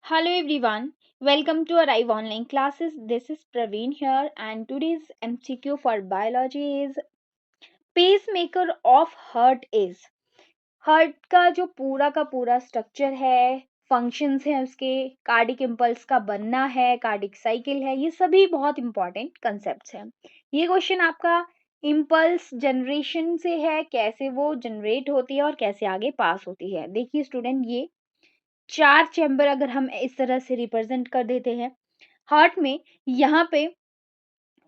Hello everyone, welcome to our Arrive online classes. This is Praveen here, and today's MCQ for biology is pacemaker of heart is. Heart का जो पूरा का पूरा structure है, functions हैं उसके, cardiac impulse का बनना है, कार्डिक साइकिल है, ये सभी बहुत इंपॉर्टेंट कंसेप्ट्स हैं। ये क्वेश्चन आपका इम्पल्स जनरेशन से है, कैसे वो जनरेट होती है और कैसे आगे पास होती है। देखिए स्टूडेंट, ये चार चैम्बर अगर हम इस तरह से रिप्रेजेंट कर देते हैं हार्ट में, यहाँ पे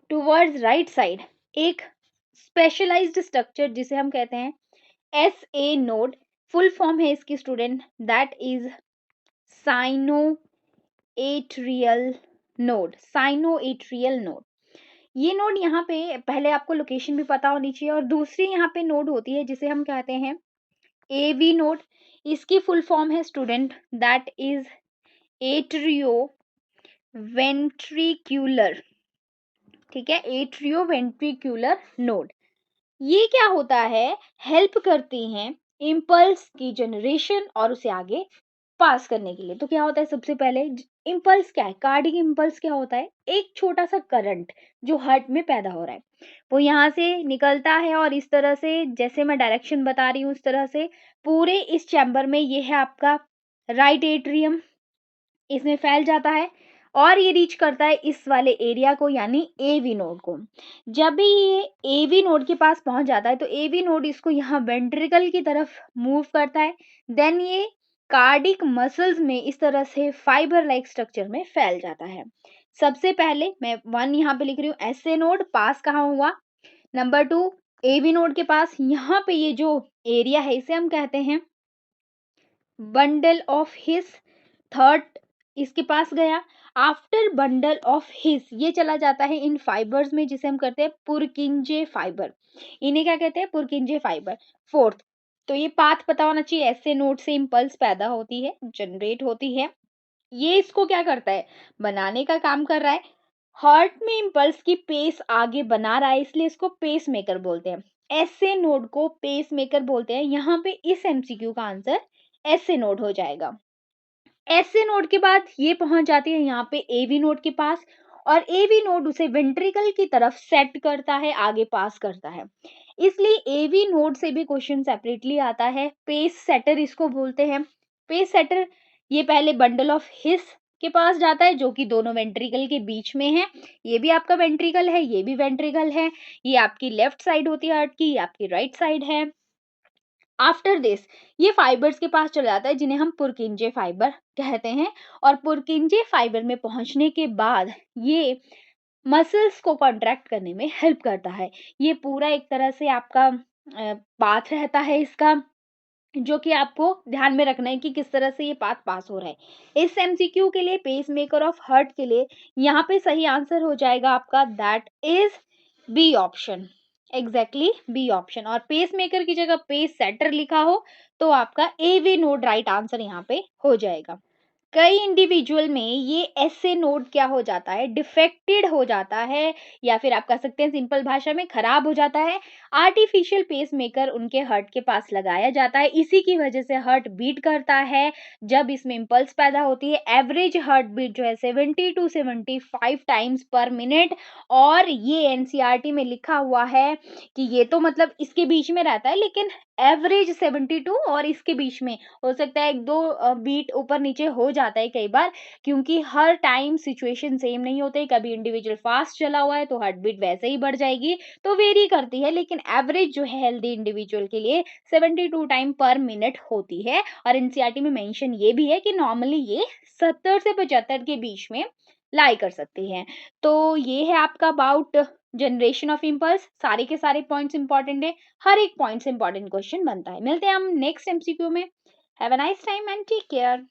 टुवर्ड्स राइट साइड एक स्पेशलाइज्ड स्ट्रक्चर जिसे हम कहते हैं S A node, full form है इसकी student, that is cyano atrial node. Cyano atrial node, ये नोड यहाँ पे पहले आपको लोकेशन भी पता होनी चाहिए। और दूसरी यहाँ पे नोड होती है जिसे हम कहते हैं एवी नोड। इसकी फुल फॉर्म है student, that is atrio ventricular. ठीक है, एट्रियो वेंट्रिक्यूलर नोड। ये क्या होता है, हेल्प करती हैं इम्पल्स की जनरेशन और उसे आगे पास करने के लिए। तो क्या होता है, सबसे पहले इम्पल्स क्या है, कार्डिक इम्पल्स क्या होता है, एक छोटा सा करंट जो हार्ट में पैदा हो रहा है, वो यहाँ से निकलता है और इस तरह से, जैसे मैं डायरेक्शन बता रही हूँ उस तरह से पूरे इस चैम्बर में, ये है आपका राइट एट्रियम, इसमें फैल जाता है और ये रीच करता है इस वाले एरिया को, यानी एवी नोड को। जब भी ये एवी नोड के पास पहुंच जाता है तो एवी नोड इसको यहाँ वेंट्रिकल की तरफ मूव करता है। देन ये कार्डिक मसल्स में इस तरह से फाइबर लाइक स्ट्रक्चर में फैल जाता है। सबसे पहले मैं वन यहाँ पे लिख रही हूँ, एसए नोड पास कहाँ हुआ, नंबर टू एवी नोड के पास, यहाँ पे ये जो एरिया है इसे हम कहते हैं बंडल ऑफ हिस। थर्ड इसके पास गया, आफ्टर बंडल ऑफ हिस ये चला जाता है इन फाइबर्स में जिसे हम कहते हैं पुरकिंजे फाइबर। इन्हें क्या कहते हैं, पुरकिंजे फाइबर। फोर्थ, तो ये पाथ पता होना चाहिए, ऐसे नोड से इम्पल्स पैदा होती है, जनरेट होती है, ये इसको क्या करता है, बनाने का काम कर रहा है। हार्ट में इम्पल्स की पेस आगे बना रहा है, इसलिए इसको पेस मेकर बोलते हैं। ऐसे नोड को पेस मेकर बोलते हैं। यहाँ पे इस एमसीक्यू का आंसर ऐसे नोड हो जाएगा। ऐसे नोड के बाद ये पहुंच जाती है यहाँ पे एवी नोड के पास, और एवी नोड उसे वेंट्रिकल की तरफ सेट करता है, आगे पास करता है। इसलिए एवी नोड से भी क्वेश्चन सेपरेटली आता है, पेस सेटर इसको बोलते हैं। पेस सेटर ये पहले बंडल ऑफ हिस के पास जाता है जो कि दोनों वेंट्रिकल के बीच में है। ये भी आपका वेंट्रिकल है, ये भी वेंट्रिकल है, ये आपकी लेफ्ट साइड होती है हार्ट की, ये आपकी राइट साइड है। आफ्टर दिस ये फाइबर्स के पास चला जाता है जिन्हें हम पुरकिंजे फाइबर कहते हैं, और पुरकिंजे फाइबर में पहुंचने के बाद ये मसल्स को कॉन्ट्रैक्ट करने में हेल्प करता है। ये पूरा एक तरह से आपका पाथ रहता है इसका, जो कि आपको ध्यान में रखना है कि किस तरह से ये पाथ पास हो रहा है। इस एमसीक्यू के लिए पेस मेकर ऑफ हार्ट के लिए यहाँ पे सही आंसर हो जाएगा आपका, that is B option, exactly B option. और पेस मेकर की जगह पेस सेटर लिखा हो तो आपका एवी नोड राइट आंसर यहाँ पे हो जाएगा। कई इंडिविजुअल में ये ऐसे नोड क्या हो जाता है, डिफेक्टेड हो जाता है, या फिर आप कह सकते हैं सिंपल भाषा में खराब हो जाता है। आर्टिफिशियल पेस मेकर उनके हार्ट के पास लगाया जाता है, इसी की वजह से हार्ट बीट करता है जब इसमें इम्पल्स पैदा होती है। एवरेज हार्ट बीट जो है 70 टू 75 टाइम्स पर मिनट, और ये एनसीईआरटी में लिखा हुआ है कि ये तो मतलब इसके बीच में रहता है, लेकिन एवरेज 72 और इसके बीच में हो सकता है एक दो बीट ऊपर नीचे हो जाता है कई बार, क्योंकि हर टाइम सिचुएशन सेम नहीं होते। कभी इंडिविजुअल फास्ट चला हुआ है तो हार्ट बीट वैसे ही बढ़ जाएगी, तो वेरी करती है, लेकिन एवरेज जो है हेल्दी इंडिविजुअल के लिए 72 टाइम पर मिनट होती है। और एनसीईआरटी में मेंशन ये भी है कि नॉर्मली ये 70 से 75 के बीच में लाई कर सकती है। तो ये है आपका अबाउट जनरेशन ऑफ इम्पल्स। सारे के सारे पॉइंट्स इंपॉर्टेंट है, हर एक पॉइंट से इंपॉर्टेंट क्वेश्चन बनता है। मिलते हैं हम नेक्स्ट एमसीक्यू में। Have a nice time and take care.